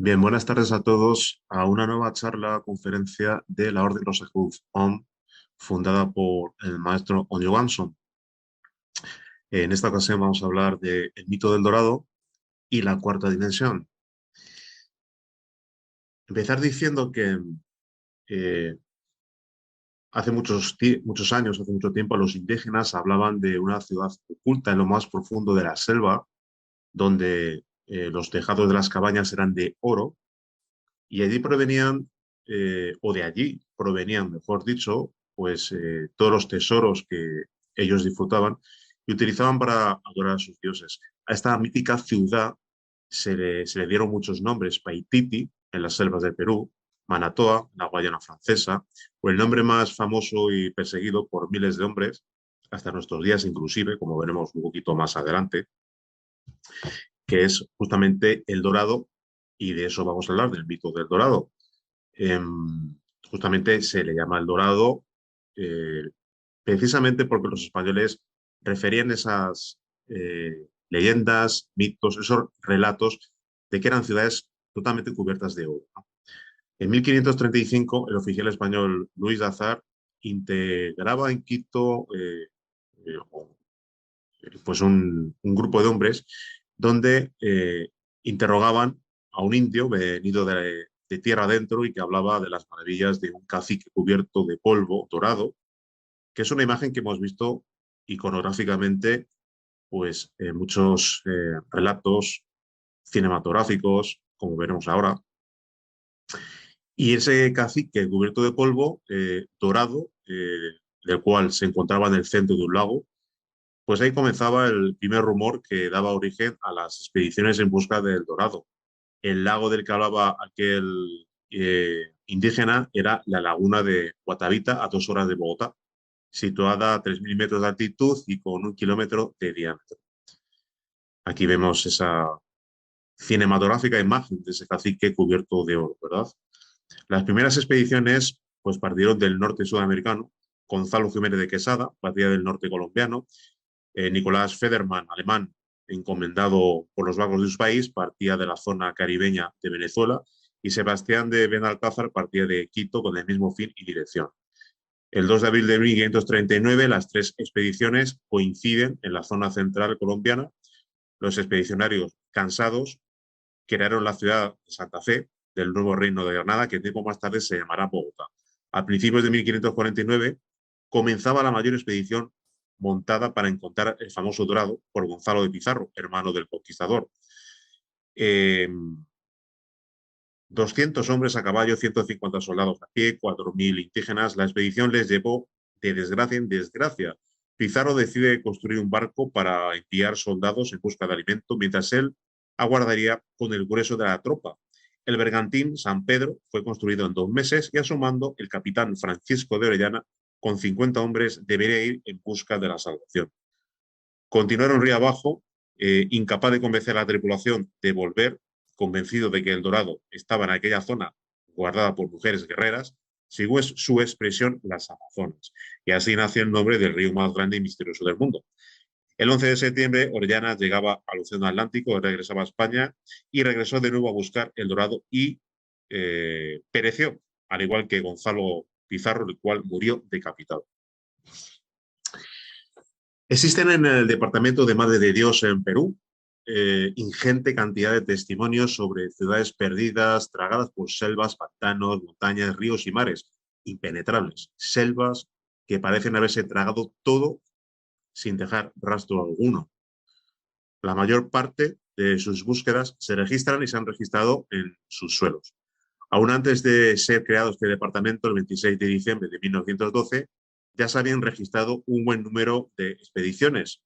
Bien, buenas tardes a todos a una nueva charla, conferencia de la Orden Rosacruz OM, fundada por el maestro Onyo Ganson. En esta ocasión vamos a hablar del mito del Dorado y la cuarta dimensión. Empezar diciendo que eh, hace muchos años, hace mucho tiempo, los indígenas hablaban de una ciudad oculta en lo más profundo de la selva, donde los tejados de las cabañas eran de oro y allí provenían, o de allí provenían, mejor dicho, pues todos los tesoros que ellos disfrutaban y utilizaban para adorar a sus dioses. A esta mítica ciudad se le dieron muchos nombres: Paititi, en las selvas del Perú; Manatoa, en la Guayana francesa; o el nombre más famoso y perseguido por miles de hombres, hasta nuestros días inclusive, como veremos un poquito más adelante, que es justamente El Dorado, y de eso vamos a hablar, del mito del Dorado. Eh, Justamente se le llama El Dorado, eh, precisamente porque los españoles referían esas leyendas, mitos, esos relatos de que eran ciudades totalmente cubiertas de oro, ¿no? En 1535, el oficial español Luis de Azar integraba en Quito pues un grupo de hombres donde interrogaban a un indio venido de tierra adentro y que hablaba de las maravillas de un cacique cubierto de polvo dorado, que es una imagen que hemos visto iconográficamente pues, en muchos relatos cinematográficos, como veremos ahora. Y ese cacique cubierto de polvo dorado, del cual se encontraba en el centro de un lago, pues ahí comenzaba el primer rumor que daba origen a las expediciones en busca del Dorado. El lago del que hablaba aquel indígena era la laguna de Guatavita, a 2 horas de Bogotá, situada a 3.000 metros de altitud y con 1 kilómetro de diámetro. Aquí vemos esa cinematográfica imagen de ese cacique cubierto de oro, ¿verdad? Las primeras expediciones pues partieron del norte sudamericano. Gonzalo Jiménez de Quesada partía del norte colombiano. Nicolás Federman, alemán, encomendado por los vagos de su país, partía de la zona caribeña de Venezuela, y Sebastián de Benalcázar partía de Quito con el mismo fin y dirección. El 2 de abril de 1539, las tres expediciones coinciden en la zona central colombiana. Los expedicionarios, cansados, crearon la ciudad de Santa Fe del nuevo reino de Granada, que tiempo más tarde se llamará Bogotá. A principios de 1549 comenzaba la mayor expedición montada para encontrar el famoso Dorado por Gonzalo de Pizarro, hermano del conquistador. Eh, 200 hombres a caballo, 150 soldados a pie, 4.000 indígenas. La expedición les llevó de desgracia en desgracia. Pizarro decide construir un barco para enviar soldados en busca de alimento, mientras él aguardaría con el grueso de la tropa. El bergantín San Pedro fue construido en 2 meses y a su mando el capitán Francisco de Orellana, con 50 hombres, debería ir en busca de la salvación. Continuaron río abajo, incapaz de convencer a la tripulación de volver, convencido de que el Dorado estaba en aquella zona guardada por mujeres guerreras, siguió su expresión las Amazonas. Y así nació el nombre del río más grande y misterioso del mundo. El 11 de septiembre, Orellana llegaba al Océano Atlántico, regresaba a España y regresó de nuevo a buscar el Dorado y pereció, al igual que Gonzalo Pizarro, el cual murió decapitado. Existen en el Departamento de Madre de Dios en Perú ingente cantidad de testimonios sobre ciudades perdidas, tragadas por selvas, pantanos, montañas, ríos y mares impenetrables. Selvas que parecen haberse tragado todo sin dejar rastro alguno. La mayor parte de sus búsquedas se registran y se han registrado en sus suelos. Aún antes de ser creado este departamento, el 26 de diciembre de 1912, ya se habían registrado un buen número de expediciones.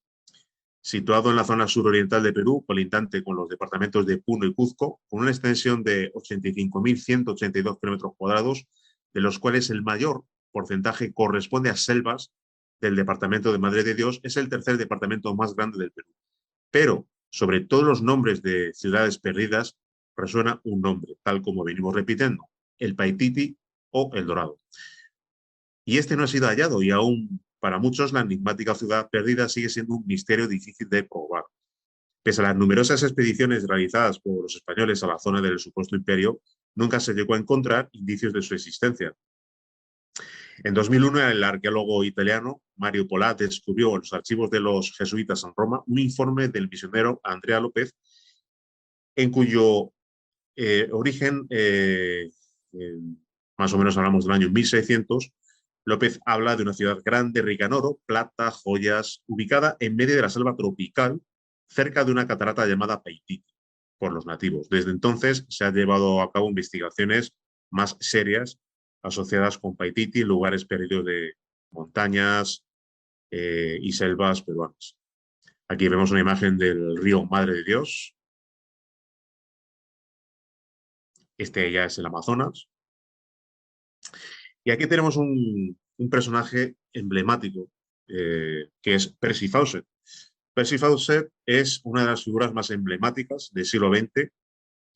Situado en la zona suroriental de Perú, colindante con los departamentos de Puno y Cuzco, con una extensión de 85.182 kilómetros cuadrados, de los cuales el mayor porcentaje corresponde a selvas del departamento de Madre de Dios, es el tercer departamento más grande del Perú. Pero sobre todos los nombres de ciudades perdidas resuena un nombre, tal como venimos repitiendo: el Paititi o el Dorado. Y este no ha sido hallado, y aún para muchos la enigmática ciudad perdida sigue siendo un misterio difícil de probar. Pese a las numerosas expediciones realizadas por los españoles a la zona del supuesto imperio, nunca se llegó a encontrar indicios de su existencia. En 2001, el arqueólogo italiano Mario Polà descubrió en los archivos de los jesuitas en Roma un informe del misionero Andrea López, en cuyo origen, más o menos hablamos del año 1600, López habla de una ciudad grande, rica en oro, plata, joyas, ubicada en medio de la selva tropical, cerca de una catarata llamada Paititi, por los nativos. Desde entonces se han llevado a cabo investigaciones más serias asociadas con Paititi, lugares perdidos de montañas y selvas peruanas. Aquí vemos una imagen del río Madre de Dios. Este ya es el Amazonas. Y aquí tenemos un personaje emblemático, que es Percy Fawcett. Percy Fawcett es una de las figuras más emblemáticas del siglo XX,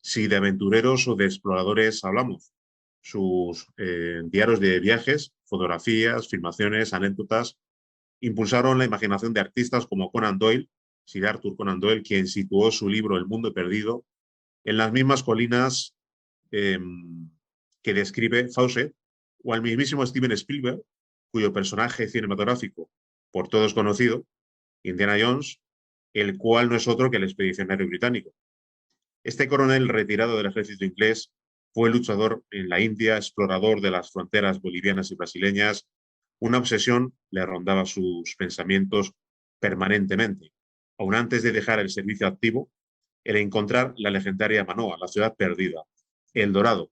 si de aventureros o de exploradores hablamos. Sus diarios de viajes, fotografías, filmaciones, anécdotas, impulsaron la imaginación de artistas como Conan Doyle, Sir Arthur Conan Doyle, quien situó su libro El mundo perdido en las mismas colinas eh, que describe Fawcett, o al mismísimo Steven Spielberg, cuyo personaje cinematográfico por todos conocido, Indiana Jones, el cual no es otro que el expedicionario británico. Este coronel retirado del ejército inglés fue luchador en la India, explorador de las fronteras bolivianas y brasileñas. Una obsesión le rondaba sus pensamientos permanentemente, aun antes de dejar el servicio activo, el encontrar la legendaria Manoa, la ciudad perdida, El Dorado,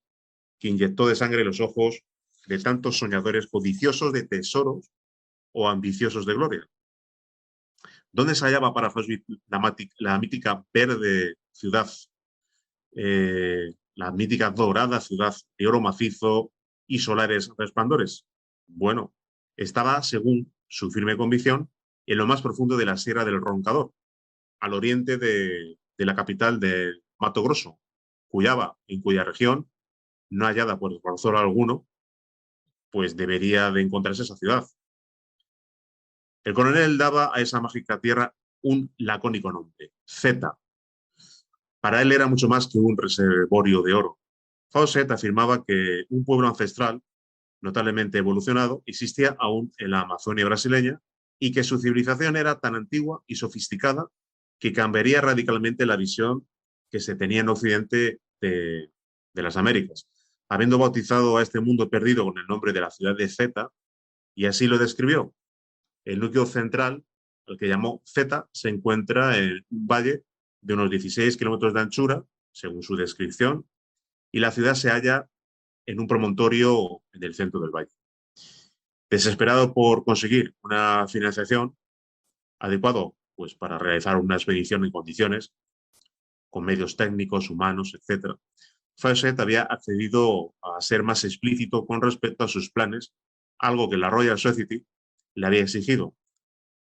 que inyectó de sangre los ojos de tantos soñadores codiciosos de tesoros o ambiciosos de gloria. ¿Dónde se hallaba para Fawcett la mítica verde ciudad, la mítica dorada ciudad de oro macizo y solares resplandores? Bueno, estaba, según su firme convicción, en lo más profundo de la Sierra del Roncador, al oriente de la capital de Mato Grosso, en cuya región, no hallada por razón alguno, pues debería de encontrarse esa ciudad. El coronel daba a esa mágica tierra un lacónico nombre, Z. Para él era mucho más que un reservorio de oro. Fawcett afirmaba que un pueblo ancestral, notablemente evolucionado, existía aún en la Amazonia brasileña y que su civilización era tan antigua y sofisticada que cambiaría radicalmente la visión que se tenía en Occidente de las Américas. Habiendo bautizado a este mundo perdido con el nombre de la ciudad de Zeta, y así lo describió. El núcleo central, el que llamó Z, se encuentra en un valle de unos 16 kilómetros de anchura, según su descripción, y la ciudad se halla en un promontorio en el centro del valle. Desesperado por conseguir una financiación adecuada pues, para realizar una expedición en condiciones, con medios técnicos, humanos, etc., Fawcett había accedido a ser más explícito con respecto a sus planes, algo que la Royal Society le había exigido.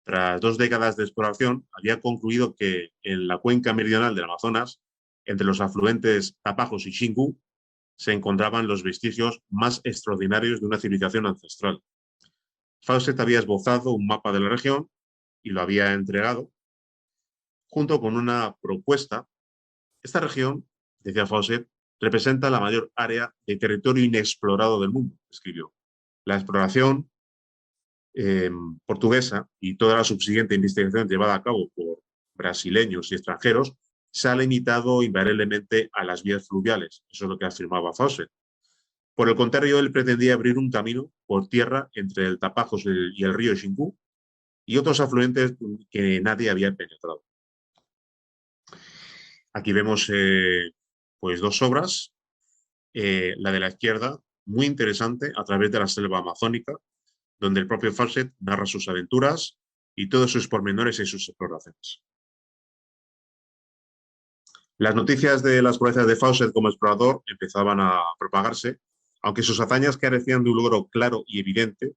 Tras 2 décadas de exploración, había concluido que en la cuenca meridional del Amazonas, entre los afluentes Tapajos y Xingu, se encontraban los vestigios más extraordinarios de una civilización ancestral. Fawcett había esbozado un mapa de la región y lo había entregado, junto con una propuesta. Esta región, decía Fawcett, representa la mayor área de territorio inexplorado del mundo, escribió. La exploración portuguesa y toda la subsiguiente investigación llevada a cabo por brasileños y extranjeros se ha limitado invariablemente a las vías fluviales. Eso es lo que afirmaba Fawcett. Por el contrario, él pretendía abrir un camino por tierra entre el Tapajos y el río Xingu y otros afluentes que nadie había penetrado. Aquí vemos pues 2 obras. La de la izquierda, muy interesante, a través de la selva amazónica, donde el propio Fawcett narra sus aventuras y todos sus pormenores y sus exploraciones. Las noticias de las proezas de Fawcett como explorador empezaban a propagarse, aunque sus hazañas carecían de un logro claro y evidente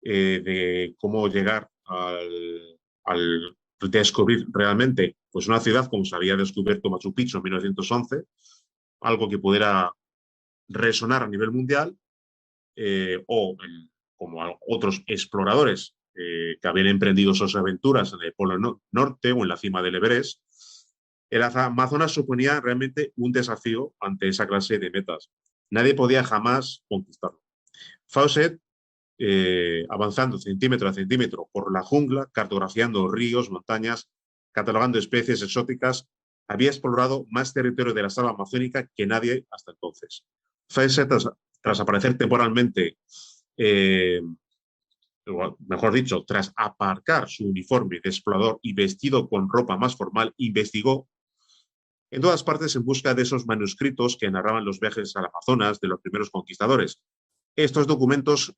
de cómo llegar al descubrir realmente pues una ciudad como se había descubierto Machu Picchu en 1911, algo que pudiera resonar a nivel mundial, como otros exploradores que habían emprendido sus aventuras en el Polo Norte o en la cima del Everest, El Amazonas suponía realmente un desafío ante esa clase de metas. Nadie podía jamás conquistarlo. Fawcett, avanzando centímetro a centímetro por la jungla, cartografiando ríos, montañas, catalogando especies exóticas, había explorado más territorio de la selva amazónica que nadie hasta entonces. Fawcett, tras aparecer temporalmente, eh, mejor dicho, tras aparcar su uniforme de explorador y vestido con ropa más formal, investigó en todas partes en busca de esos manuscritos que narraban los viajes al Amazonas de los primeros conquistadores. Estos documentos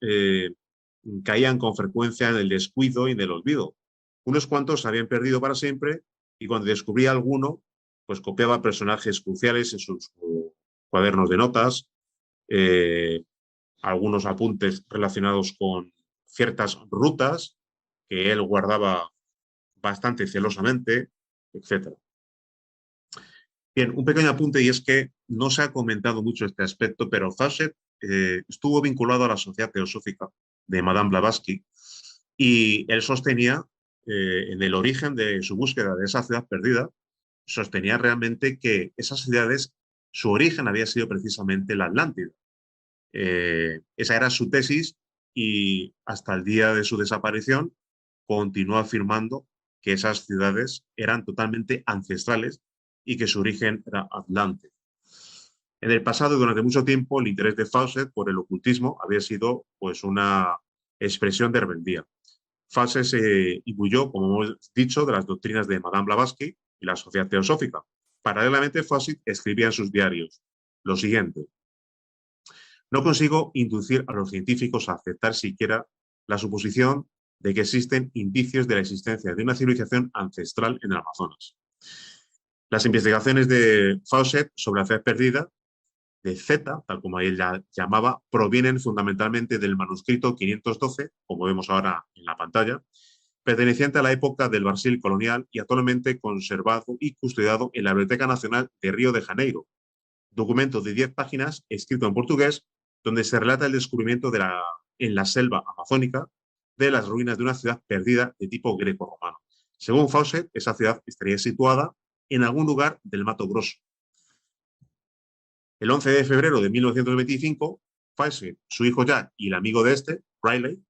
caían con frecuencia en el descuido y en el olvido. Unos cuantos se habían perdido para siempre y cuando descubría alguno, pues copiaba personajes cruciales en sus cuadernos de notas, eh, algunos apuntes relacionados con ciertas rutas que él guardaba bastante celosamente, etcétera. Bien, un pequeño apunte y es que no se ha comentado mucho este aspecto, pero Fawcett estuvo vinculado a la Sociedad Teosófica de Madame Blavatsky y él sostenía en el origen de su búsqueda de esa ciudad perdida, sostenía realmente que esas ciudades, su origen había sido precisamente la Atlántida. Esa era su tesis y hasta el día de su desaparición continuó afirmando que esas ciudades eran totalmente ancestrales y que su origen era Atlante. En el pasado, durante mucho tiempo, el interés de Fawcett por el ocultismo había sido pues, una expresión de rebeldía. Fawcett se imbuyó, como hemos dicho, de las doctrinas de Madame Blavatsky y la Sociedad Teosófica. Paralelamente, Fawcett escribía en sus diarios lo siguiente: no consigo inducir a los científicos a aceptar siquiera la suposición de que existen indicios de la existencia de una civilización ancestral en el Amazonas. Las investigaciones de Fawcett sobre la ciudad perdida, de Z, tal como él la llamaba, provienen fundamentalmente del manuscrito 512, como vemos ahora en la pantalla, perteneciente a la época del Brasil colonial y actualmente conservado y custodiado en la Biblioteca Nacional de Río de Janeiro. Documento de 10 páginas, escrito en portugués, donde se relata el descubrimiento en la selva amazónica de las ruinas de una ciudad perdida de tipo greco-romano. Según Fawcett, esa ciudad estaría situada en algún lugar del Mato Grosso. El 11 de febrero de 1925, Fawcett, su hijo Jack y el amigo de este, Riley,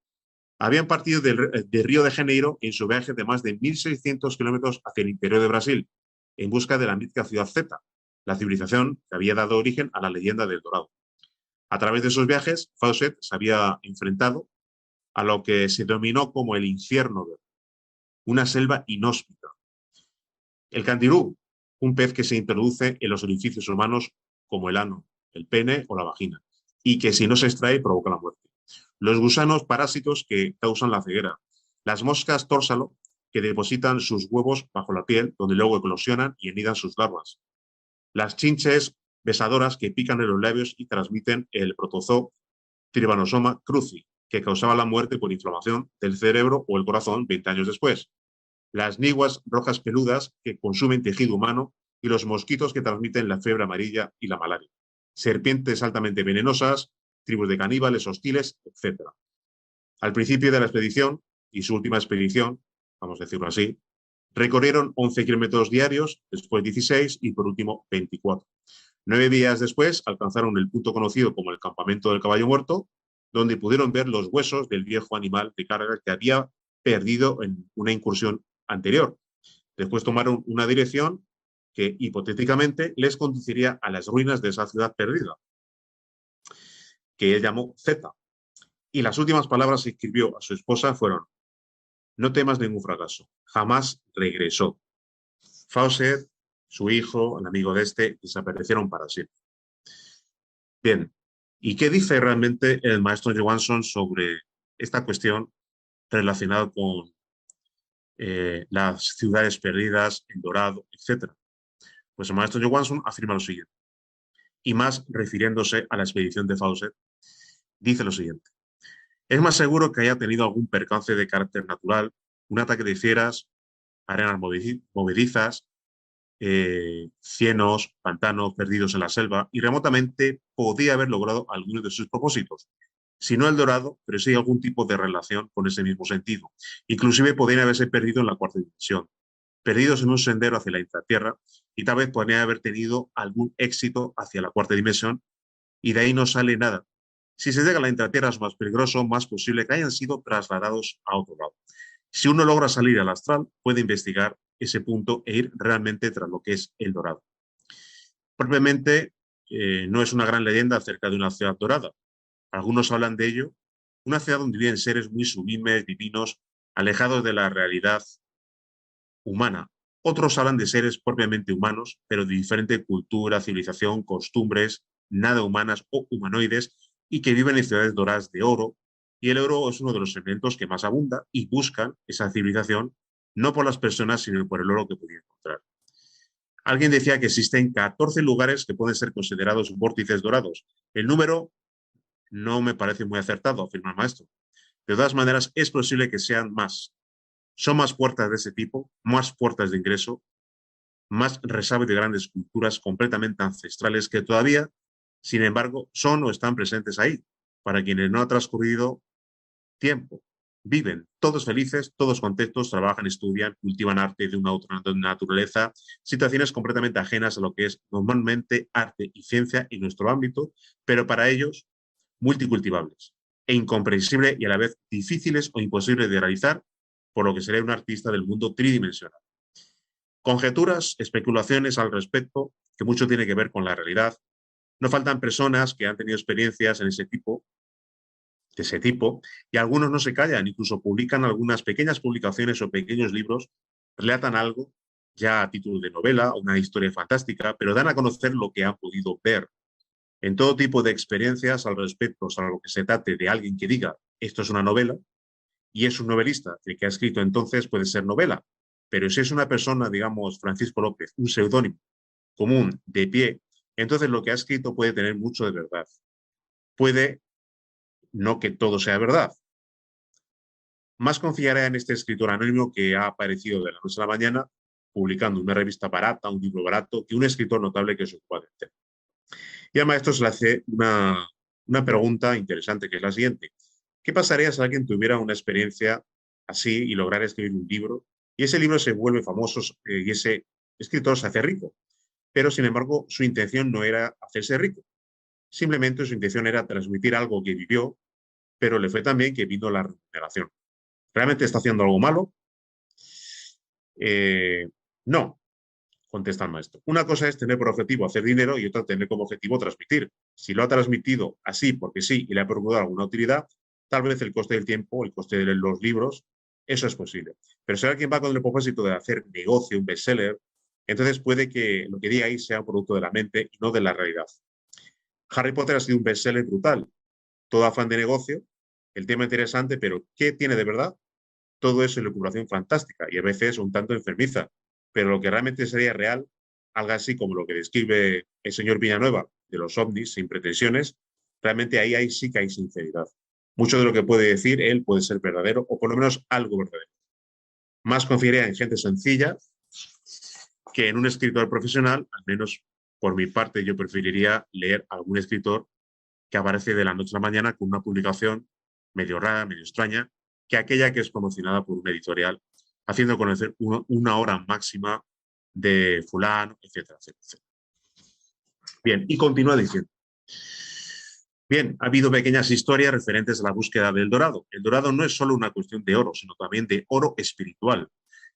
habían partido de Río de Janeiro en su viaje de más de 1.600 kilómetros hacia el interior de Brasil, en busca de la mítica ciudad Z, la civilización que había dado origen a la leyenda del Dorado. A través de esos viajes, Fawcett se había enfrentado a lo que se denominó como el infierno, una selva inhóspita. El candirú, un pez que se introduce en los orificios humanos como el ano, el pene o la vagina, y que si no se extrae provoca la muerte. Los gusanos parásitos que causan la ceguera. Las moscas tórsalo, que depositan sus huevos bajo la piel, donde luego eclosionan y anidan sus larvas. Las chinches besadoras que pican en los labios y transmiten el protozoo Trypanosoma cruzi, que causaba la muerte por inflamación del cerebro o el corazón 20 años después. Las niguas rojas peludas que consumen tejido humano y los mosquitos que transmiten la fiebre amarilla y la malaria. Serpientes altamente venenosas, tribus de caníbales hostiles, etc. Al principio de la expedición y su última expedición, vamos a decirlo así, recorrieron 11 kilómetros diarios, después 16 y por último 24. 9 días después alcanzaron el punto conocido como el campamento del caballo muerto, donde pudieron ver los huesos del viejo animal de carga que había perdido en una incursión anterior. Después tomaron una dirección que hipotéticamente les conduciría a las ruinas de esa ciudad perdida, que él llamó Z. Y las últimas palabras que escribió a su esposa fueron: no temas ningún fracaso, jamás regresó. Fawcett, su hijo, el amigo de este, desaparecieron para siempre. Bien, ¿y qué dice realmente el maestro Johansson sobre esta cuestión relacionada con las ciudades perdidas, el Dorado, etcétera? Pues el maestro Johansson afirma lo siguiente, y más refiriéndose a la expedición de Fawcett, dice lo siguiente: es más seguro que haya tenido algún percance de carácter natural, un ataque de fieras, arenas movedizas, cienos, pantanos perdidos en la selva, y remotamente podía haber logrado algunos de sus propósitos. Si no el Dorado, pero sí algún tipo de relación con ese mismo sentido. Inclusive podrían haberse perdido en la cuarta dimensión. perdidos en un sendero hacia la intratierra y tal vez podrían haber tenido algún éxito hacia la cuarta dimensión y de ahí no sale nada. Si se llega a la intratierra es más peligroso, más posible que hayan sido trasladados a otro lado. Si uno logra salir al astral, puede investigar ese punto e ir realmente tras lo que es el dorado. Propiamente, no es una gran leyenda acerca de una ciudad dorada. Algunos hablan de ello, una ciudad donde viven seres muy sublimes, divinos, alejados de la realidad humana. Otros hablan de seres propiamente humanos, pero de diferente cultura, civilización, costumbres, nada humanas o humanoides, y que viven en ciudades doradas de oro. Y el oro es uno de los elementos que más abunda y buscan esa civilización, no por las personas, sino por el oro que podían encontrar. Alguien decía que existen 14 lugares que pueden ser considerados vórtices dorados. El número no me parece muy acertado, afirma el maestro. De todas maneras, es posible que sean más. Son más puertas de ese tipo, más puertas de ingreso, más resabios de grandes culturas completamente ancestrales que todavía, sin embargo, son o están presentes ahí, para quienes no ha transcurrido tiempo. Viven todos felices, todos contentos, trabajan, estudian, cultivan arte de una otra naturaleza, situaciones completamente ajenas a lo que es normalmente arte y ciencia en nuestro ámbito, pero para ellos multicultivables e incomprensibles y a la vez difíciles o imposibles de realizar, por lo que sería un artista del mundo tridimensional. Conjeturas, especulaciones al respecto, que mucho tiene que ver con la realidad. No faltan personas que han tenido experiencias en de ese tipo, y algunos no se callan, incluso publican algunas pequeñas publicaciones o pequeños libros, relatan algo ya a título de novela, una historia fantástica, pero dan a conocer lo que han podido ver. En todo tipo de experiencias al respecto, salvo que se trate de alguien que diga esto es una novela, y es un novelista, el que ha escrito entonces puede ser novela. Pero si es una persona, digamos, Francisco López, un seudónimo común de pie, entonces lo que ha escrito puede tener mucho de verdad. Puede no que todo sea verdad. Más confiaré en este escritor anónimo que ha aparecido de la noche a la mañana publicando una revista barata, un libro barato, que un escritor notable que se ocupa del tema. Y al maestro se le hace una pregunta interesante, que es la siguiente. ¿Qué pasaría si alguien tuviera una experiencia así y lograra escribir un libro y ese libro se vuelve famoso y ese escritor se hace rico? Pero, sin embargo, su intención no era hacerse rico. Simplemente su intención era transmitir algo que vivió, pero le fue también que vino la remuneración. ¿Realmente está haciendo algo malo? No, contesta el maestro. Una cosa es tener por objetivo hacer dinero y otra tener como objetivo transmitir. Si lo ha transmitido así porque sí y le ha procurado alguna utilidad, tal vez el coste del tiempo, el coste de los libros, eso es posible. Pero si alguien va con el propósito de hacer negocio, un bestseller, entonces puede que lo que diga ahí sea un producto de la mente y no de la realidad. Harry Potter ha sido un bestseller brutal. Todo afán de negocio, el tema interesante, pero ¿qué tiene de verdad? Todo eso es elucubración fantástica y a veces un tanto enfermiza. Pero lo que realmente sería real, algo así como lo que describe el señor Villanueva de los ovnis sin pretensiones, realmente ahí sí que hay sinceridad. Mucho de lo que puede decir él puede ser verdadero o por lo menos algo verdadero. Más confiaría en gente sencilla que en un escritor profesional, al menos por mi parte yo preferiría leer a algún escritor que aparece de la noche a la mañana con una publicación medio rara, medio extraña, que aquella que es promocionada por una editorial, haciendo conocer una hora máxima de fulano, etcétera, etcétera. Bien, y continúa diciendo. Bien, ha habido pequeñas historias referentes a la búsqueda del dorado. El dorado no es solo una cuestión de oro, sino también de oro espiritual.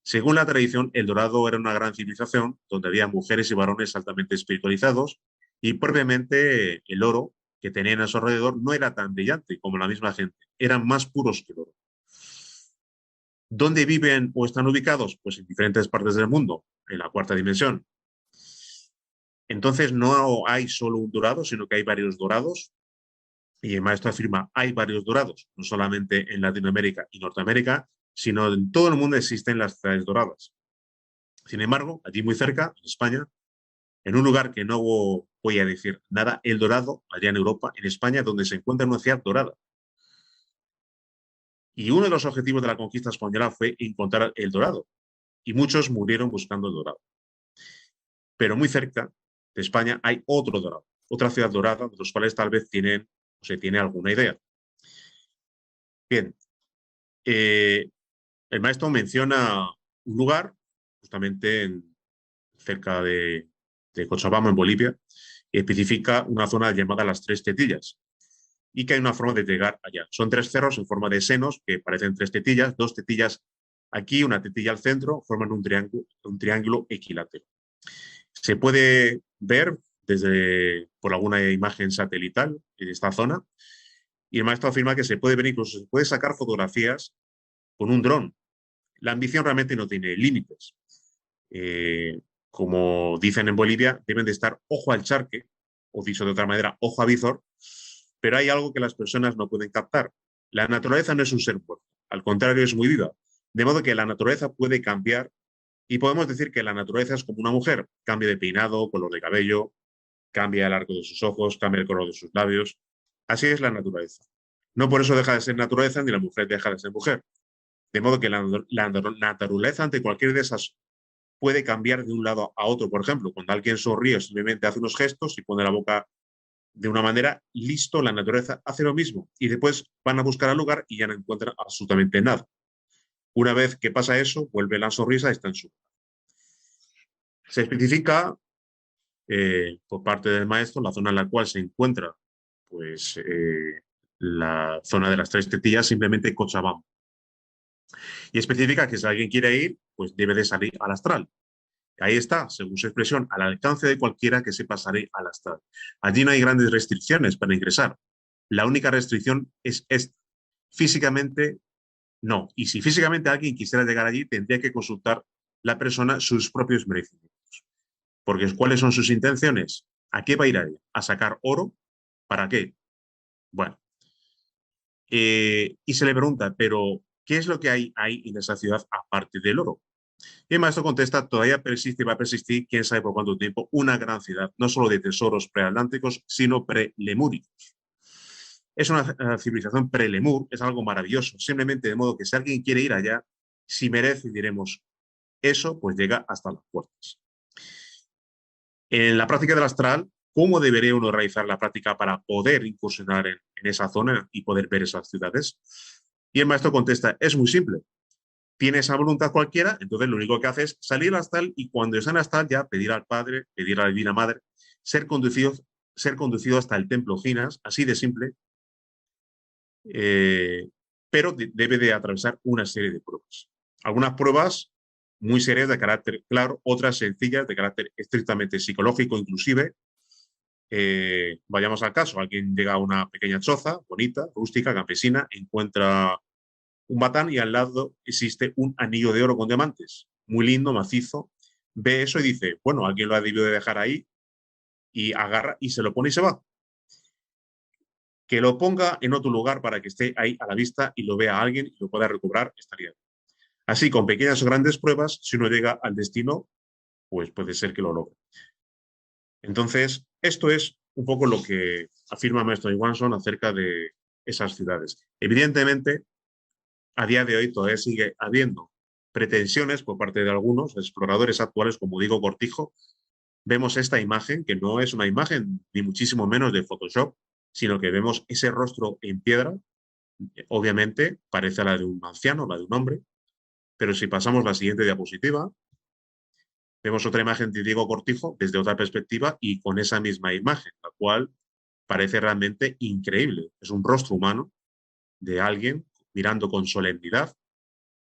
Según la tradición, el dorado era una gran civilización donde había mujeres y varones altamente espiritualizados y propiamente el oro que tenían a su alrededor no era tan brillante como la misma gente, eran más puros que el oro. ¿Dónde viven o están ubicados? Pues en diferentes partes del mundo, en la cuarta dimensión. Entonces no hay solo un dorado, sino que hay varios dorados. Y el maestro afirma, hay varios dorados, no solamente en Latinoamérica y Norteamérica, sino en todo el mundo existen las ciudades doradas. Sin embargo, allí muy cerca, en España, en un lugar que no voy a decir nada, El Dorado, allá en Europa, en España, donde se encuentra una ciudad dorada. Y uno de los objetivos de la conquista española fue encontrar el dorado. Y muchos murieron buscando el dorado. Pero muy cerca de España hay otro dorado, otra ciudad dorada, de los cuales tal vez tienen o se tiene alguna idea. Bien, el maestro menciona un lugar justamente cerca de Cochabamba, en Bolivia, y especifica una zona llamada Las Tres Tetillas, y que hay una forma de llegar allá. Son tres cerros en forma de senos que parecen tres tetillas, dos tetillas aquí, una tetilla al centro, forman un triángulo equilátero. Se puede ver por alguna imagen satelital en esta zona, y el maestro afirma que se puede ver, incluso se puede sacar fotografías con un dron. La ambición realmente no tiene límites. Eh, Como dicen en Bolivia, deben de estar ojo al charque, o dicho de otra manera, ojo a visor, pero hay algo que las personas no pueden captar. La naturaleza no es un ser muerto, al contrario, es muy viva. De modo que la naturaleza puede cambiar y podemos decir que la naturaleza es como una mujer, cambia de peinado, color de cabello, cambia el arco de sus ojos, cambia el color de sus labios. Así es la naturaleza. No por eso deja de ser naturaleza ni la mujer deja de ser mujer. De modo que la naturaleza ante cualquier de esas puede cambiar de un lado a otro. Por ejemplo, cuando alguien sonríe, simplemente hace unos gestos y pone la boca de una manera, listo, la naturaleza hace lo mismo. Y después van a buscar al lugar y ya no encuentran absolutamente nada. Una vez que pasa eso, vuelve la sonrisa y está en su. Se especifica por parte del maestro la zona en la cual se encuentra pues, la zona de las tres tetillas, simplemente Cochabamba. Y especifica que si alguien quiere ir, pues debe de salir al astral. Ahí está, según su expresión, al alcance de cualquiera que sepa salir al astral. Allí no hay grandes restricciones para ingresar. La única restricción es esta. Físicamente, no. Y si físicamente alguien quisiera llegar allí, tendría que consultar la persona sus propios merecimientos. Porque ¿cuáles son sus intenciones? ¿A qué va a ir allí? ¿A sacar oro? ¿Para qué? Bueno, y se le pregunta, pero ¿qué es lo que hay ahí en esa ciudad aparte del oro? Y el maestro contesta, todavía persiste y va a persistir, quién sabe por cuánto tiempo, una gran ciudad, no solo de tesoros preatlánticos, sino prelemúricos. Es una civilización prelemur, es algo maravilloso, simplemente de modo que si alguien quiere ir allá, si merece, diremos, eso, pues llega hasta las puertas. En la práctica del astral, ¿cómo debería uno realizar la práctica para poder incursionar en esa zona y poder ver esas ciudades? Y el maestro contesta, es muy simple. Tiene esa voluntad cualquiera, entonces lo único que hace es salir al astral y cuando está en astral ya pedir al Padre, pedir a la Divina Madre, ser conducido hasta el templo Ginas, así de simple, eh, pero debe de atravesar una serie de pruebas. Algunas pruebas muy serias de carácter claro, otras sencillas de carácter estrictamente psicológico, inclusive. Vayamos al caso, alguien llega a una pequeña choza, bonita, rústica, campesina, encuentra un batán y al lado existe un anillo de oro con diamantes, muy lindo, macizo, ve eso y dice, bueno, alguien lo ha debido de dejar ahí y agarra y se lo pone y se va. Que lo ponga en otro lugar para que esté ahí a la vista y lo vea alguien y lo pueda recobrar, estaría bien. Así, con pequeñas o grandes pruebas, si uno llega al destino, pues puede ser que lo logre. Entonces, esto es un poco lo que afirma Maestro Johansson acerca de esas ciudades. Evidentemente, a día de hoy todavía sigue habiendo pretensiones por parte de algunos exploradores actuales, como digo Cortijo. Vemos esta imagen, que no es una imagen ni muchísimo menos de Photoshop, sino que vemos ese rostro en piedra. Obviamente parece la de un anciano, la de un hombre, pero si pasamos la siguiente diapositiva, vemos otra imagen de Diego Cortijo desde otra perspectiva y con esa misma imagen, la cual parece realmente increíble. Es un rostro humano de alguien mirando con solemnidad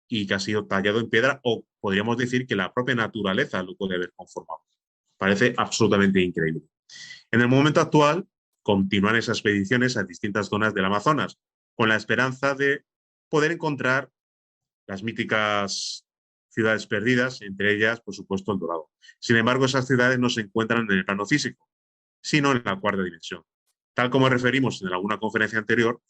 y que ha sido tallado en piedra, o podríamos decir que la propia naturaleza lo puede haber conformado. Parece absolutamente increíble. En el momento actual, continúan esas expediciones a distintas zonas del Amazonas, con la esperanza de poder encontrar las míticas ciudades perdidas, entre ellas, por supuesto, El Dorado. Sin embargo, esas ciudades no se encuentran en el plano físico, sino en la cuarta dimensión. Tal como referimos en alguna conferencia anterior,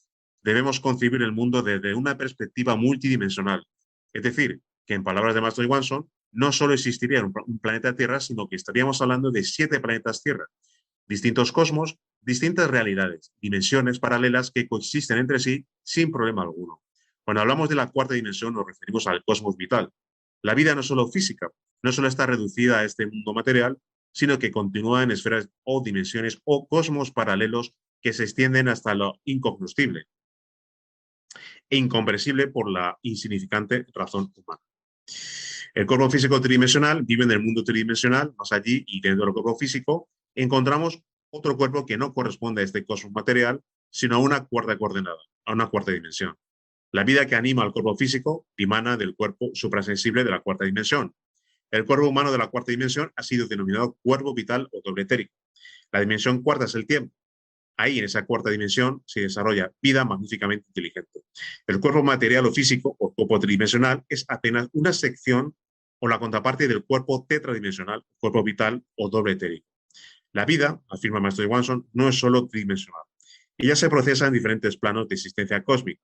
debemos concebir el mundo desde una perspectiva multidimensional. Es decir, que en palabras de Master Johansson, no solo existiría un planeta Tierra, sino que estaríamos hablando de 7 planetas Tierra, distintos cosmos, distintas realidades, dimensiones paralelas que coexisten entre sí sin problema alguno. Cuando hablamos de la cuarta dimensión nos referimos al cosmos vital. La vida no es solo física, no solo está reducida a este mundo material, sino que continúa en esferas o dimensiones o cosmos paralelos que se extienden hasta lo incognoscible e incomprensible por la insignificante razón humana. El cuerpo físico tridimensional vive en el mundo tridimensional, más allí y dentro del cuerpo físico encontramos otro cuerpo que no corresponde a este cosmos material, sino a una cuarta coordenada, a una cuarta dimensión. La vida que anima al cuerpo físico dimana del cuerpo suprasensible de la cuarta dimensión. El cuerpo humano de la cuarta dimensión ha sido denominado cuerpo vital o doble etérico. La dimensión cuarta es el tiempo. Ahí, en esa cuarta dimensión, se desarrolla vida magníficamente inteligente. El cuerpo material o físico, o cuerpo tridimensional, es apenas una sección o la contraparte del cuerpo tetradimensional, cuerpo vital o doble etérico. La vida, afirma el maestro de Watson, no es solo tridimensional. Ella se procesa en diferentes planos de existencia cósmica,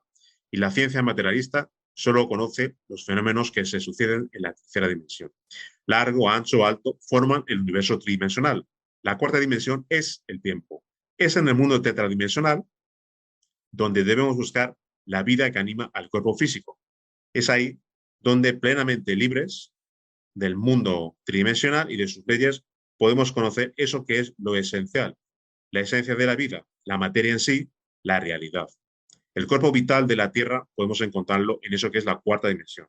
y la ciencia materialista solo conoce los fenómenos que se suceden en la tercera dimensión. Largo, ancho, alto forman el universo tridimensional. La cuarta dimensión es el tiempo. Es en el mundo tetradimensional donde debemos buscar la vida que anima al cuerpo físico. Es ahí donde plenamente libres del mundo tridimensional y de sus leyes podemos conocer eso que es lo esencial, la esencia de la vida, la materia en sí, la realidad. El cuerpo vital de la Tierra podemos encontrarlo en eso que es la cuarta dimensión.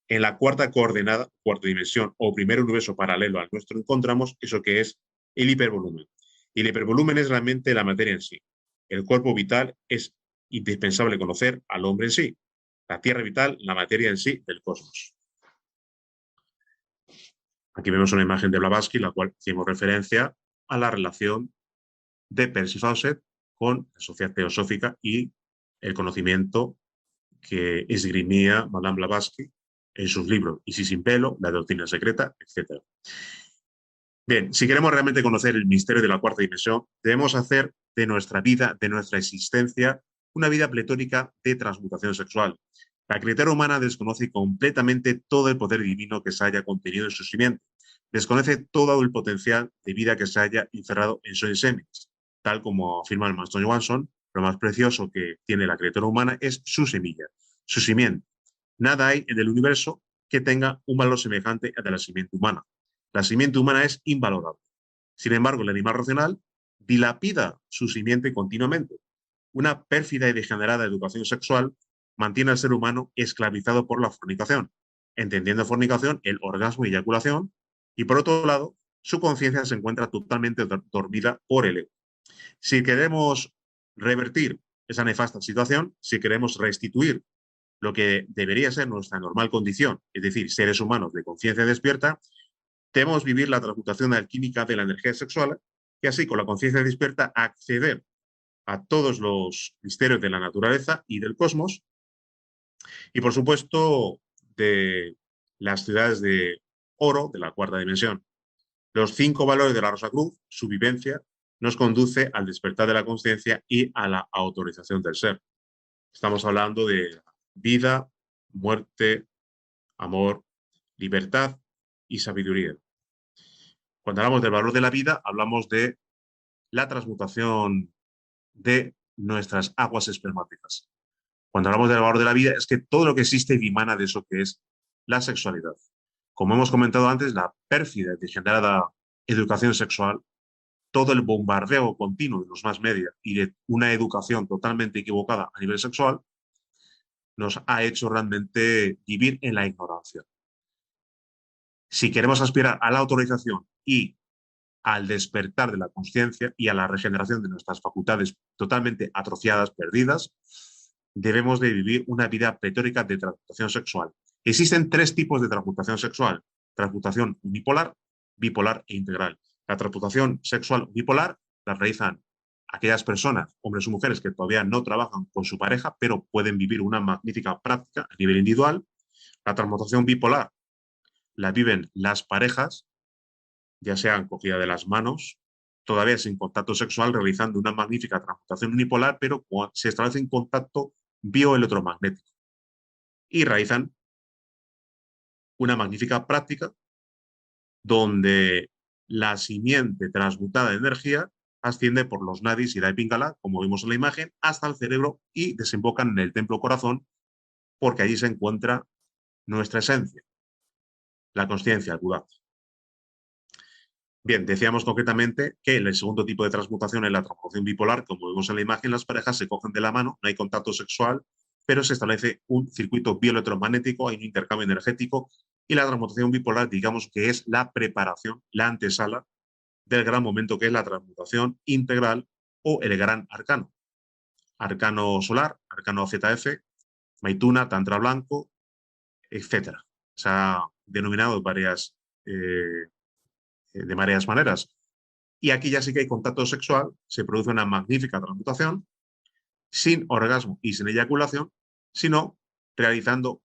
En la cuarta coordenada, cuarta dimensión o primer universo paralelo al nuestro encontramos eso que es el hipervolumen. Y el hipervolumen es realmente la materia en sí. El cuerpo vital es indispensable conocer al hombre en sí. La Tierra vital, la materia en sí del cosmos. Aquí vemos una imagen de Blavatsky, la cual hicimos referencia a la relación de Percy Fawcett con la sociedad teosófica y el conocimiento que esgrimía Madame Blavatsky en sus libros Y si sin pelo, La doctrina secreta, etc. Bien, si queremos realmente conocer el misterio de la cuarta dimensión, debemos hacer de nuestra vida, de nuestra existencia, una vida pletórica de transmutación sexual. La criatura humana desconoce completamente todo el poder divino que se haya contenido en su simiente. Desconoce todo el potencial de vida que se haya encerrado en sus semillas. Tal como afirma el maestro Johansson, lo más precioso que tiene la criatura humana es su semilla, su simiente. Nada hay en el universo que tenga un valor semejante al de la simiente humana. La simiente humana es invalorable. Sin embargo, el animal racional dilapida su simiente continuamente. Una pérfida y degenerada educación sexual mantiene al ser humano esclavizado por la fornicación, entendiendo fornicación el orgasmo y eyaculación, y por otro lado, su conciencia se encuentra totalmente dormida por el ego. Si queremos revertir esa nefasta situación, si queremos restituir lo que debería ser nuestra normal condición, es decir, seres humanos de conciencia despierta, debemos vivir la transmutación alquímica de la energía sexual y así, con la conciencia despierta, acceder a todos los misterios de la naturaleza y del cosmos y, por supuesto, de las ciudades de oro de la cuarta dimensión. Los 5 valores de la Rosa Cruz, su vivencia, nos conduce al despertar de la conciencia y a la autorización del ser. Estamos hablando de vida, muerte, amor, libertad y sabiduría. Cuando hablamos del valor de la vida, hablamos de la transmutación de nuestras aguas espermáticas. Cuando hablamos del valor de la vida, es que todo lo que existe dimana de eso que es la sexualidad. Como hemos comentado antes, la pérfida y degenerada educación sexual, todo el bombardeo continuo de los más media y de una educación totalmente equivocada a nivel sexual, nos ha hecho realmente vivir en la ignorancia. Si queremos aspirar a la autorización y al despertar de la conciencia y a la regeneración de nuestras facultades totalmente atrofiadas, perdidas, debemos de vivir una vida pletórica de transmutación sexual. Existen 3 tipos de transmutación sexual: transmutación unipolar, bipolar e integral. La transmutación sexual unipolar la realizan aquellas personas, hombres o mujeres, que todavía no trabajan con su pareja, pero pueden vivir una magnífica práctica a nivel individual. La transmutación bipolar la viven las parejas, ya sean cogida de las manos, todavía sin contacto sexual, realizando una magnífica transmutación unipolar, pero se establece en contacto bioelectromagnético y realizan una magnífica práctica donde la simiente transmutada de energía asciende por los nadis y da Pingala, como vimos en la imagen, hasta el cerebro y desembocan en el templo corazón, porque allí se encuentra nuestra esencia, la consciencia, el Buda. Bien, decíamos concretamente que el segundo tipo de transmutación es la transmutación bipolar. Como vemos en la imagen, las parejas se cogen de la mano, no hay contacto sexual, pero se establece un circuito bioelectromagnético, hay un intercambio energético y la transmutación bipolar, digamos que es la preparación, la antesala del gran momento que es la transmutación integral o el gran arcano. Arcano solar, arcano ZF, Maituna, Tantra blanco, etcétera. Se ha denominado de varias maneras. Y aquí ya sí que hay contacto sexual, se produce una magnífica transmutación, sin orgasmo y sin eyaculación, sino realizando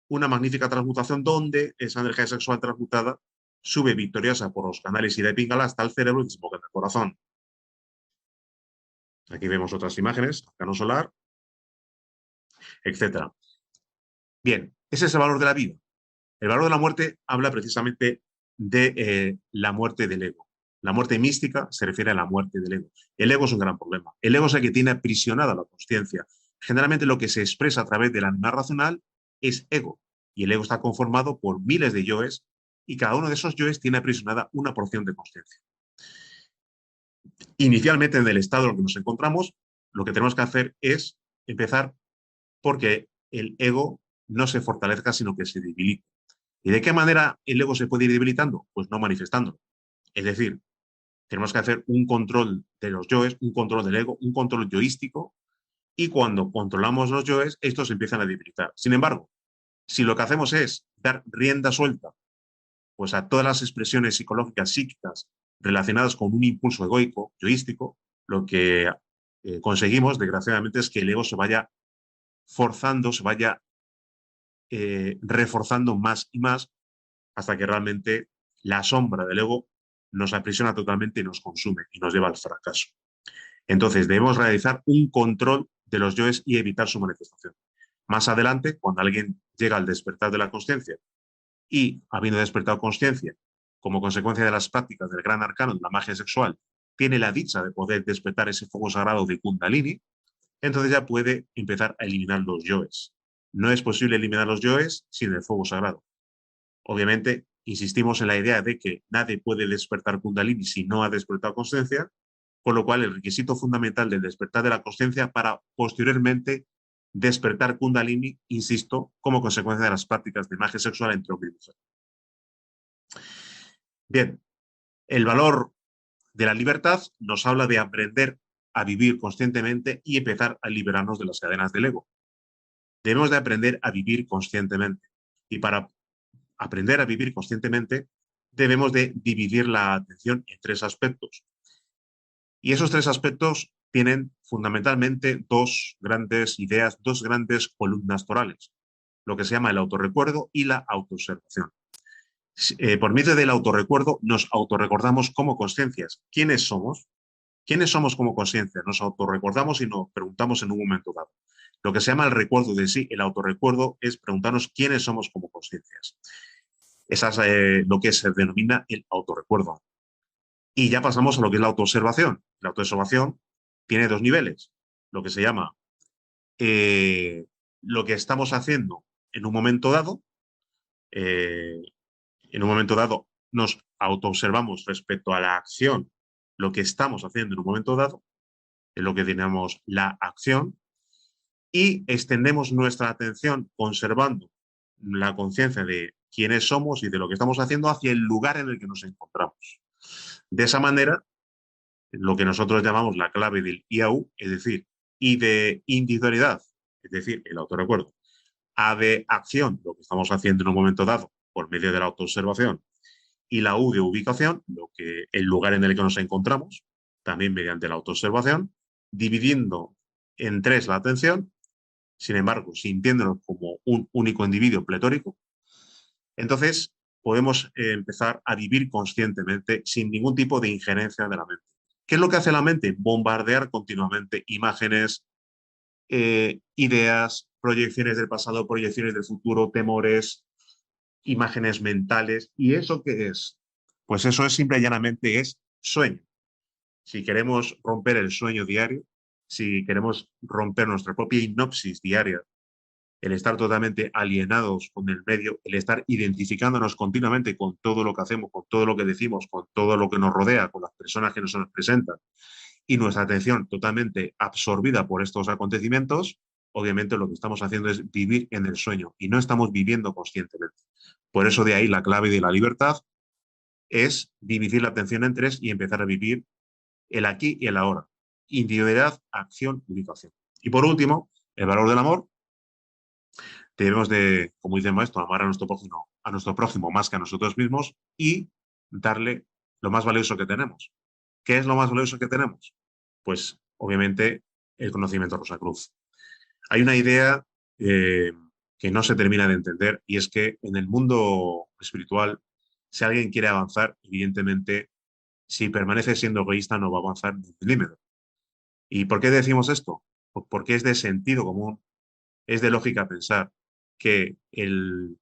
una magnífica transmutación donde esa energía sexual transmutada sube victoriosa por los canales y de Pingala hasta el cerebro y desemboca en el corazón. Aquí vemos otras imágenes, arcano solar, etcétera. Bien, ese es el valor de la vida. El valor de la muerte habla precisamente de la muerte del ego. La muerte mística se refiere a la muerte del ego. El ego es un gran problema. El ego es el que tiene aprisionada la consciencia. Generalmente lo que se expresa a través del animal racional es ego. Y el ego está conformado por miles de yoes y cada uno de esos yoes tiene aprisionada una porción de consciencia. Inicialmente en el estado en el que nos encontramos, lo que tenemos que hacer es empezar porque el ego no se fortalezca, sino que se debilite. ¿Y de qué manera el ego se puede ir debilitando? Pues no manifestándolo. Es decir, tenemos que hacer un control de los yoes, un control del ego, un control yoístico, y cuando controlamos los yoes, estos empiezan a debilitar. Sin embargo, si lo que hacemos es dar rienda suelta pues a todas las expresiones psicológicas, psíquicas, relacionadas con un impulso egoico, yoístico, lo que conseguimos, desgraciadamente, es que el ego se vaya forzando, se vaya reforzando más y más hasta que realmente la sombra del ego nos aprisiona totalmente y nos consume y nos lleva al fracaso. Entonces debemos realizar un control de los yoes y evitar su manifestación. Más adelante, cuando alguien llega al despertar de la consciencia y, habiendo despertado consciencia, como consecuencia de las prácticas del gran arcano de la magia sexual, tiene la dicha de poder despertar ese fuego sagrado de Kundalini, entonces ya puede empezar a eliminar los yoes. No es posible eliminar los yoes sin el fuego sagrado. Obviamente, insistimos en la idea de que nadie puede despertar Kundalini si no ha despertado consciencia, con lo cual el requisito fundamental del despertar de la consciencia para posteriormente despertar Kundalini, insisto, como consecuencia de las prácticas de magia sexual entre hombre y mujer. Bien, el valor de la libertad nos habla de aprender a vivir conscientemente y empezar a liberarnos de las cadenas del ego. Debemos de aprender a vivir conscientemente. Y para aprender a vivir conscientemente, debemos de dividir la atención en tres aspectos. Y esos tres aspectos tienen fundamentalmente dos grandes ideas, dos grandes columnas torales, lo que se llama el autorrecuerdo y la autoobservación. Por medio del autorrecuerdo nos autorrecordamos como conciencias. ¿Quiénes somos? ¿Quiénes somos como conciencia? Nos autorrecordamos y nos preguntamos en un momento dado. Lo que se llama el recuerdo de sí, el autorrecuerdo, es preguntarnos quiénes somos como conciencias. Esa es lo que se denomina el autorrecuerdo. Y ya pasamos a lo que es la autoobservación. La autoobservación tiene dos niveles. Lo que se llama lo que estamos haciendo en un momento dado. En un momento dado nos autoobservamos respecto a la acción, lo que estamos haciendo en un momento dado, es lo que denominamos la acción, y extendemos nuestra atención conservando la conciencia de quiénes somos y de lo que estamos haciendo hacia el lugar en el que nos encontramos. De esa manera, lo que nosotros llamamos la clave del IAU, es decir, I de individualidad, es decir, el autorrecuerdo, A de acción, lo que estamos haciendo en un momento dado por medio de la autoobservación, y la U de ubicación, el lugar en el que nos encontramos, también mediante la autoobservación, dividiendo en tres la atención, sin embargo, sintiéndonos como un único individuo pletórico. Entonces, podemos empezar a vivir conscientemente sin ningún tipo de injerencia de la mente. ¿Qué es lo que hace la mente? Bombardear continuamente imágenes, ideas, proyecciones del pasado, proyecciones del futuro, temores, imágenes mentales. ¿Y eso qué es? Pues eso es simple y llanamente es sueño. Si queremos romper el sueño diario, si queremos romper nuestra propia hipnosis diaria, el estar totalmente alienados con el medio, el estar identificándonos continuamente con todo lo que hacemos, con todo lo que decimos, con todo lo que nos rodea, con las personas que nos presentan, y nuestra atención totalmente absorbida por estos acontecimientos, obviamente lo que estamos haciendo es vivir en el sueño y no estamos viviendo conscientemente. Por eso de ahí la clave de la libertad es dividir la atención en tres y empezar a vivir el aquí y el ahora. Individualidad, acción y ubicación. Y por último, el valor del amor. Debemos de, como dice el maestro, amar a nuestro prójimo más que a nosotros mismos y darle lo más valioso que tenemos. ¿Qué es lo más valioso que tenemos? Pues obviamente el conocimiento Rosacruz. Hay una idea eh, que no se termina de entender y es que en el mundo espiritual, si alguien quiere avanzar, evidentemente, si permanece siendo egoísta no va a avanzar ni un milímetro. ¿Y por qué decimos esto? Porque es de sentido común, es de lógica pensar que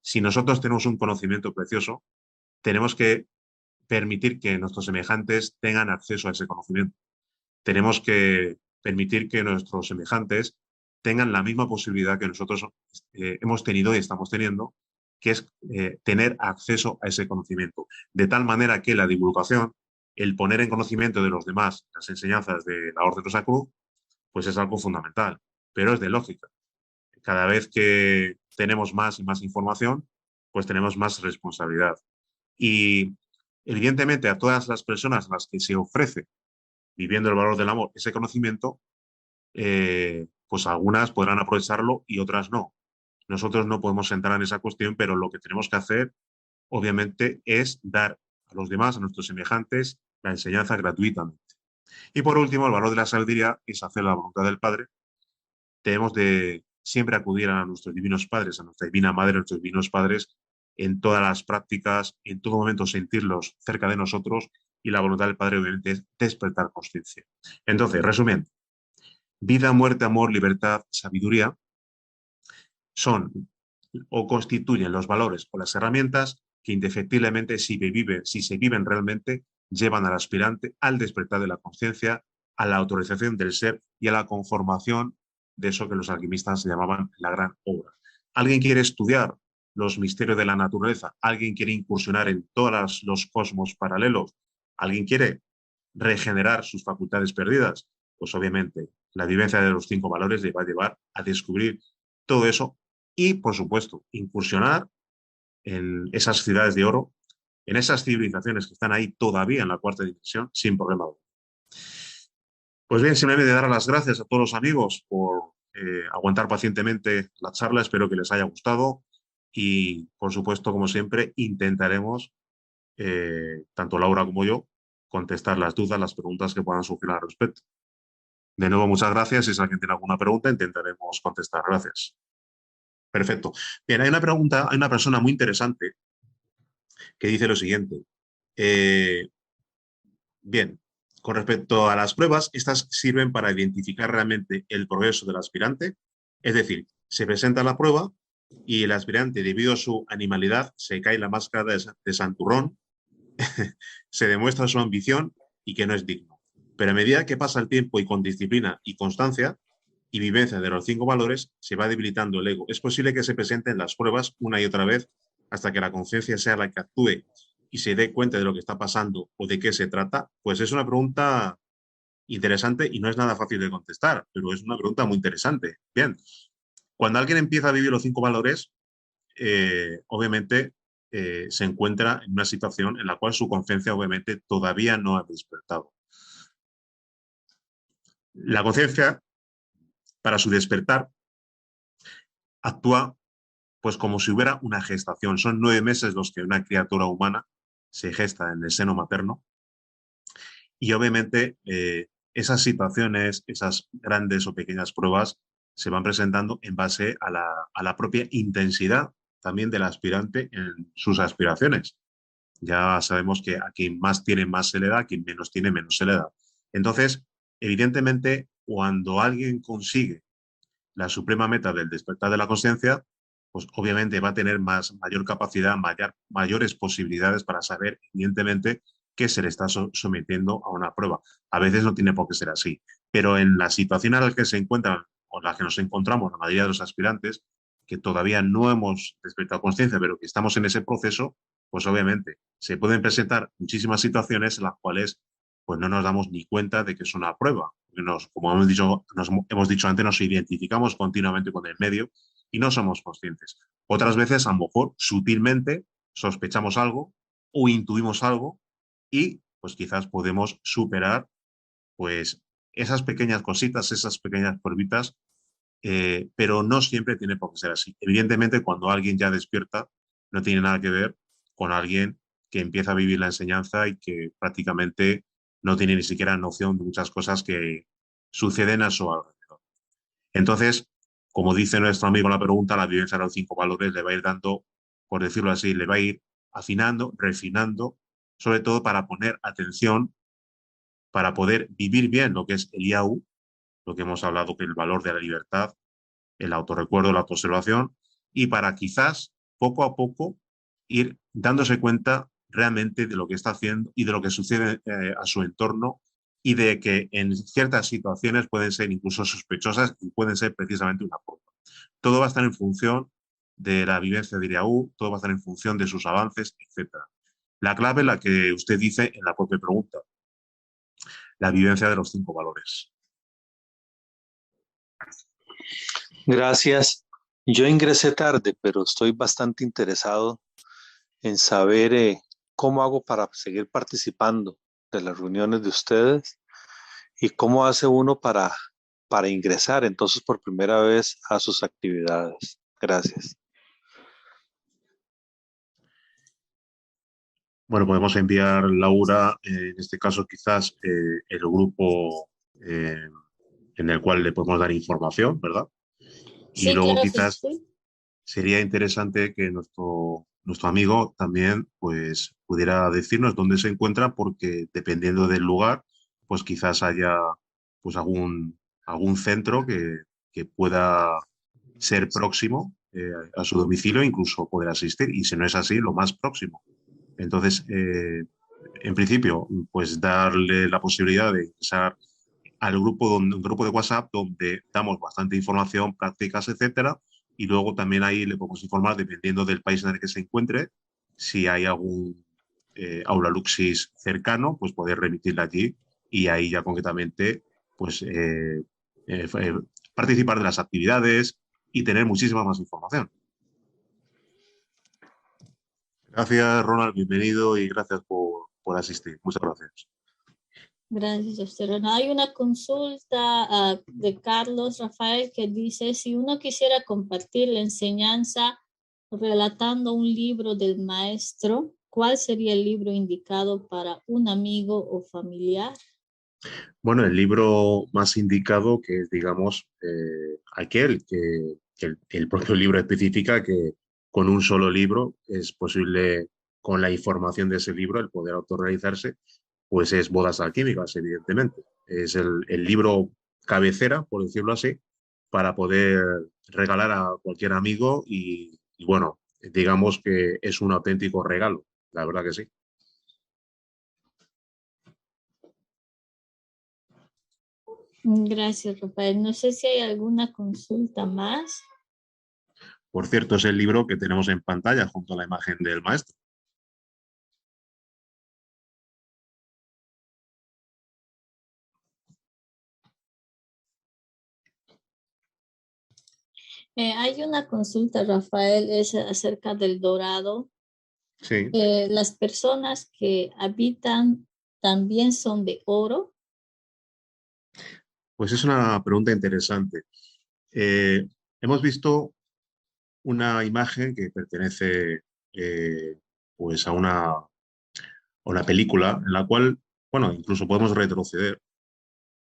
si nosotros tenemos un conocimiento precioso, tenemos que permitir que nuestros semejantes tengan acceso a ese conocimiento. Tenemos que permitir que nuestros semejantes tengan la misma posibilidad que nosotros hemos tenido y estamos teniendo, que es tener acceso a ese conocimiento. De tal manera que la divulgación, el poner en conocimiento de los demás las enseñanzas de la Orden Rosacruz, pues es algo fundamental, pero es de lógica. Cada vez que tenemos más y más información, pues tenemos más responsabilidad. Y evidentemente a todas las personas a las que se ofrece, viviendo el valor del amor, ese conocimiento, pues algunas podrán aprovecharlo y otras no. Nosotros no podemos entrar en esa cuestión, pero lo que tenemos que hacer, obviamente, es dar a los demás, a nuestros semejantes, la enseñanza gratuitamente. Y por último, el valor de la sabiduría es hacer la voluntad del Padre. Debemos de siempre acudir a nuestros divinos padres, a nuestra divina madre, a nuestros divinos padres, en todas las prácticas, en todo momento sentirlos cerca de nosotros y la voluntad del Padre obviamente es despertar conciencia. Entonces, resumiendo, vida, muerte, amor, libertad, sabiduría son o constituyen los valores o las herramientas que indefectiblemente si se viven realmente, llevan al aspirante al despertar de la conciencia, a la autorización del ser y a la conformación de eso que los alquimistas llamaban la gran obra. ¿Alguien quiere estudiar los misterios de la naturaleza? ¿Alguien quiere incursionar en todos los cosmos paralelos? ¿Alguien quiere regenerar sus facultades perdidas? Pues obviamente la vivencia de los 5 valores le va a llevar a descubrir todo eso y, por supuesto, incursionar en esas ciudades de oro, en esas civilizaciones que están ahí todavía en la cuarta dimensión, sin problema. Pues bien, simplemente dar las gracias a todos los amigos por aguantar pacientemente la charla. Espero que les haya gustado y, por supuesto, como siempre, intentaremos, tanto Laura como yo, contestar las dudas, las preguntas que puedan surgir al respecto. De nuevo, muchas gracias. Si alguien tiene alguna pregunta, intentaremos contestar. Gracias. Perfecto. Bien, hay una pregunta, hay una persona muy interesante que dice lo siguiente. Eh, bien, con respecto a las pruebas, estas sirven para identificar realmente el progreso del aspirante. Es decir, se presenta la prueba y el aspirante, debido a su animalidad, se cae la máscara de santurrón, se demuestra su ambición y que no es digno. Pero a medida que pasa el tiempo y con disciplina y constancia y vivencia de los 5 valores, se va debilitando el ego. Es posible que se presenten las pruebas una y otra vez hasta que la conciencia sea la que actúe y se dé cuenta de lo que está pasando o de qué se trata. Pues es una pregunta interesante y no es nada fácil de contestar, pero es una pregunta muy interesante. Bien, cuando alguien empieza a vivir los 5 valores, obviamente se encuentra en una situación en la cual su conciencia obviamente todavía no ha despertado. La conciencia, para su despertar, actúa pues como si hubiera una gestación. Son 9 meses los que una criatura humana se gesta en el seno materno y obviamente esas situaciones, esas grandes o pequeñas pruebas se van presentando en base a la propia intensidad también del aspirante en sus aspiraciones. Ya sabemos que a quien más tiene más se le da, a quien menos tiene menos se le da. Entonces, evidentemente, cuando alguien consigue la suprema meta del despertar de la conciencia, pues obviamente va a tener mayor capacidad, mayores posibilidades para saber, evidentemente, que se le está sometiendo a una prueba. A veces no tiene por qué ser así, pero en la situación en la que se encuentran o en la que nos encontramos la mayoría de los aspirantes, que todavía no hemos despertado conciencia, pero que estamos en ese proceso, pues obviamente se pueden presentar muchísimas situaciones en las cuales pues no nos damos ni cuenta de que es una prueba. Como hemos dicho antes, nos identificamos continuamente con el medio y no somos conscientes. Otras veces, a lo mejor, sutilmente, sospechamos algo o intuimos algo y pues quizás podemos superar pues esas pequeñas cositas, esas pequeñas pruebitas, pero no siempre tiene por qué ser así. Evidentemente, cuando alguien ya despierta, no tiene nada que ver con alguien que empieza a vivir la enseñanza y que prácticamente no tiene ni siquiera noción de muchas cosas que suceden a su alrededor. Entonces, como dice nuestro amigo en la pregunta, la vivencia de los 5 valores le va a ir dando, por decirlo así, le va a ir afinando, refinando, sobre todo para poner atención, para poder vivir bien lo que es el IAU, lo que hemos hablado, que es el valor de la libertad, el autorrecuerdo, la autoobservación, y para quizás poco a poco ir dándose cuenta realmente de lo que está haciendo y de lo que sucede a su entorno y de que en ciertas situaciones pueden ser incluso sospechosas y pueden ser precisamente una prueba. Todo va a estar en función de la vivencia de IAU, todo va a estar en función de sus avances, etcétera. La clave, la que usted dice en la propia pregunta, la vivencia de los 5 valores. Gracias. Yo ingresé tarde, pero estoy bastante interesado en saber cómo hago para seguir participando de las reuniones de ustedes y cómo hace uno para ingresar entonces por primera vez a sus actividades. Gracias. Bueno, podemos enviar, Laura, en este caso quizás el grupo eh, en el cual le podemos dar información, ¿verdad? Y Sí, luego claro que quizás sí. sería interesante que nuestro amigo también pues pudiera decirnos dónde se encuentra, porque dependiendo del lugar, pues quizás haya pues algún centro que pueda ser próximo a su domicilio, incluso poder asistir, y si no es así, lo más próximo. Entonces, en principio, pues darle la posibilidad de ingresar al grupo, un grupo de WhatsApp donde damos bastante información, prácticas, etcétera, y luego también ahí le podemos informar, dependiendo del país en el que se encuentre, si hay algún aula Luxis cercano, pues poder remitirla allí y ahí ya concretamente pues participar de las actividades y tener muchísima más información. Gracias, Ronald, bienvenido y gracias por asistir. Muchas gracias. Gracias a usted, Ronald. Hay una consulta de Carlos Rafael que dice, si uno quisiera compartir la enseñanza relatando un libro del maestro, ¿cuál sería el libro indicado para un amigo o familiar? Bueno, el libro más indicado, que es, digamos, aquel que el propio libro especifica que con un solo libro es posible, con la información de ese libro, el poder autorrealizarse, pues es Bodas Alquímicas, evidentemente. Es el libro cabecera, por decirlo así, para poder regalar a cualquier amigo y bueno, digamos que es un auténtico regalo, la verdad que sí. Gracias, Rafael. No sé si hay alguna consulta más. Por cierto, es el libro que tenemos en pantalla junto a la imagen del maestro. Hay una consulta, Rafael, es acerca del dorado. Sí, Las personas que habitan también son de oro. pues es una pregunta interesante. Hemos visto una imagen que pertenece pues a una película en la cual, bueno, incluso podemos retroceder,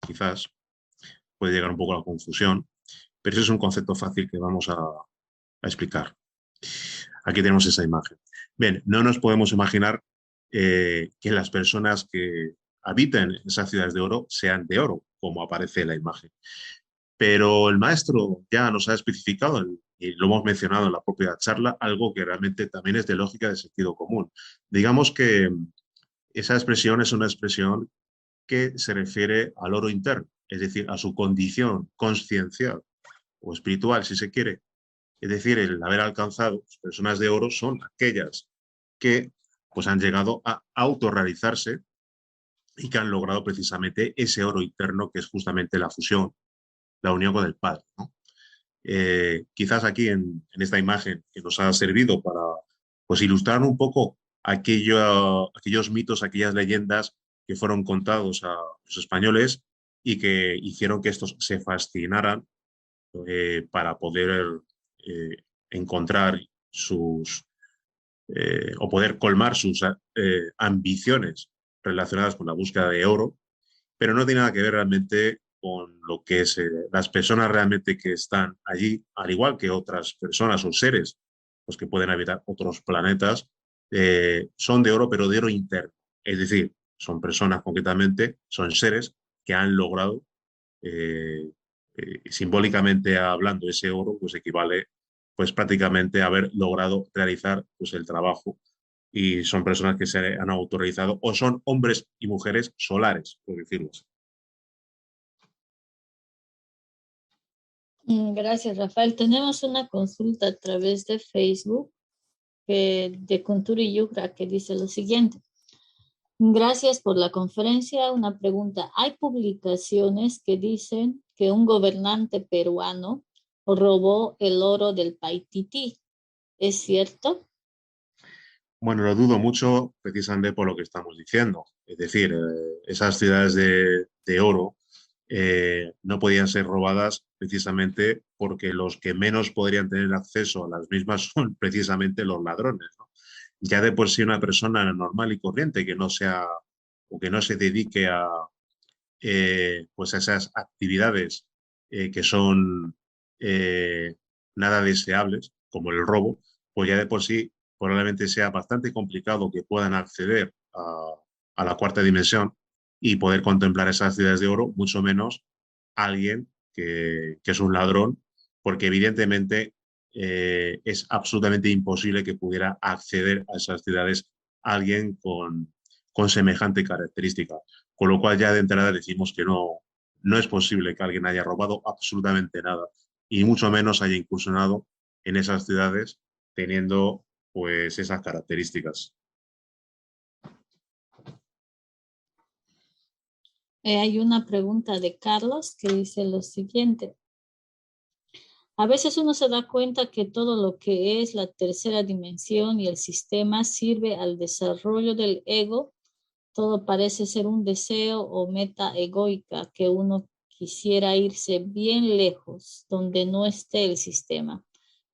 quizás puede llegar un poco a la confusión, pero ese es un concepto fácil que vamos a explicar. Aquí tenemos esa imagen. Bien, no nos podemos imaginar que las personas que habiten en esas ciudades de oro sean de oro, como aparece en la imagen. Pero el maestro ya nos ha especificado, y lo hemos mencionado en la propia charla, algo que realmente también es de lógica de sentido común. Digamos que esa expresión es una expresión que se refiere al oro interno, es decir, a su condición consciencial o espiritual, si se quiere. Es decir, el haber alcanzado personas de oro son aquellas que pues, han llegado a autorrealizarse y que han logrado precisamente ese oro interno que es justamente la fusión, la unión con el Padre, ¿no? Quizás aquí en esta imagen que nos ha servido para pues ilustraron un poco aquellos mitos, aquellas leyendas que fueron contados a los españoles y que hicieron que estos se fascinaran para poder encontrar o poder colmar sus ambiciones relacionadas con la búsqueda de oro, pero no tiene nada que ver realmente con lo que es las personas realmente que están allí, al igual que otras personas o seres los que pueden habitar otros planetas, son de oro, pero de oro interno. Es decir, son personas concretamente, son seres que han logrado, simbólicamente hablando, ese oro pues equivale pues prácticamente a haber logrado realizar pues el trabajo, y son personas que se han autorrealizado o son hombres y mujeres solares, por decirlo así. Gracias, Rafael. Tenemos una consulta a través de Facebook de Kunturi Yugra que dice lo siguiente. Gracias por la conferencia. Una pregunta. Hay publicaciones que dicen que un gobernante peruano robó el oro del Paititi. ¿Es cierto? Bueno, lo dudo mucho precisamente por lo que estamos diciendo. Es decir, esas ciudades de oro no podían ser robadas precisamente porque los que menos podrían tener acceso a las mismas son precisamente los ladrones, ¿no? Ya de por sí una persona normal y corriente que no sea o que no se dedique a, pues a esas actividades que son nada deseables, como el robo, pues ya de por sí probablemente sea bastante complicado que puedan acceder a la cuarta dimensión y poder contemplar esas ciudades de oro, mucho menos alguien que es un ladrón, porque evidentemente es absolutamente imposible que pudiera acceder a esas ciudades alguien con semejante característica. Con lo cual ya de entrada decimos que no es posible que alguien haya robado absolutamente nada y mucho menos haya incursionado en esas ciudades teniendo pues esas características. Hay una pregunta de Carlos que dice lo siguiente. A veces uno se da cuenta que todo lo que es la tercera dimensión y el sistema sirve al desarrollo del ego. Todo parece ser un deseo o meta egoica que uno quisiera irse bien lejos, donde no esté el sistema.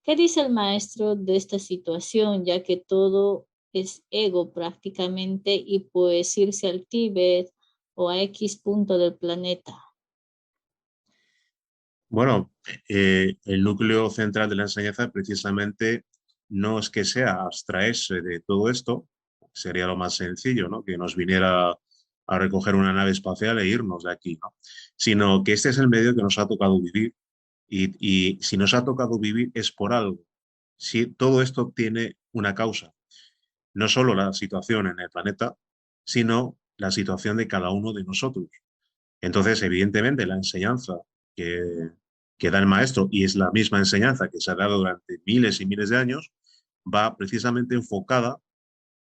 ¿Qué dice el maestro de esta situación, ya que todo es ego prácticamente y pues irse al Tíbet o a X punto del planeta? Bueno, el núcleo central de la enseñanza precisamente no es que sea abstraerse de todo esto, sería lo más sencillo, ¿no? Que nos viniera a recoger una nave espacial e irnos de aquí, ¿no? Sino que este es el medio que nos ha tocado vivir y si nos ha tocado vivir es por algo. Si todo esto tiene una causa, no solo la situación en el planeta, sino la situación de cada uno de nosotros. Entonces, evidentemente, la enseñanza que, que da el maestro, y es la misma enseñanza que se ha dado durante miles y miles de años, va precisamente enfocada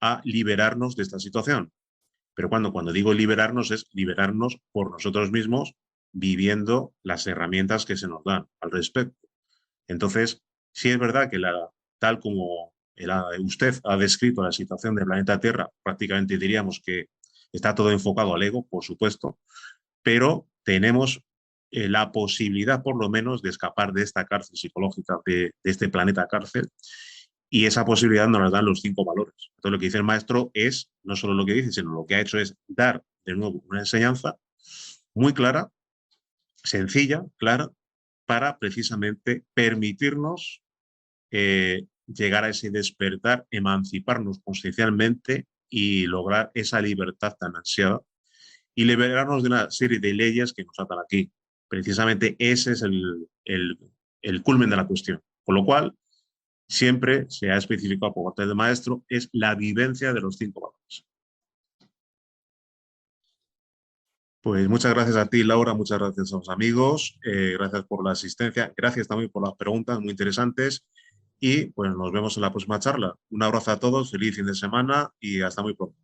a liberarnos de esta situación. Pero cuando digo liberarnos, es liberarnos por nosotros mismos, viviendo las herramientas que se nos dan al respecto. Entonces, sí es verdad que tal como usted ha descrito la situación del planeta Tierra, prácticamente diríamos que está todo enfocado al ego, por supuesto, pero tenemos la posibilidad, por lo menos, de escapar de esta cárcel psicológica, de este planeta cárcel, y esa posibilidad nos la dan los 5 valores. Entonces, lo que dice el maestro es, no solo lo que dice, sino lo que ha hecho es dar, de nuevo, una enseñanza muy clara, sencilla, clara, para precisamente permitirnos llegar a ese despertar, emanciparnos consciencialmente y lograr esa libertad tan ansiada y liberarnos de una serie de leyes que nos atan aquí. Precisamente ese es el culmen de la cuestión. Con lo cual, siempre se ha especificado por parte del maestro, es la vivencia de los 5 valores. Pues muchas gracias a ti, Laura, muchas gracias a los amigos, gracias por la asistencia, gracias también por las preguntas muy interesantes y pues nos vemos en la próxima charla. Un abrazo a todos, feliz fin de semana y hasta muy pronto.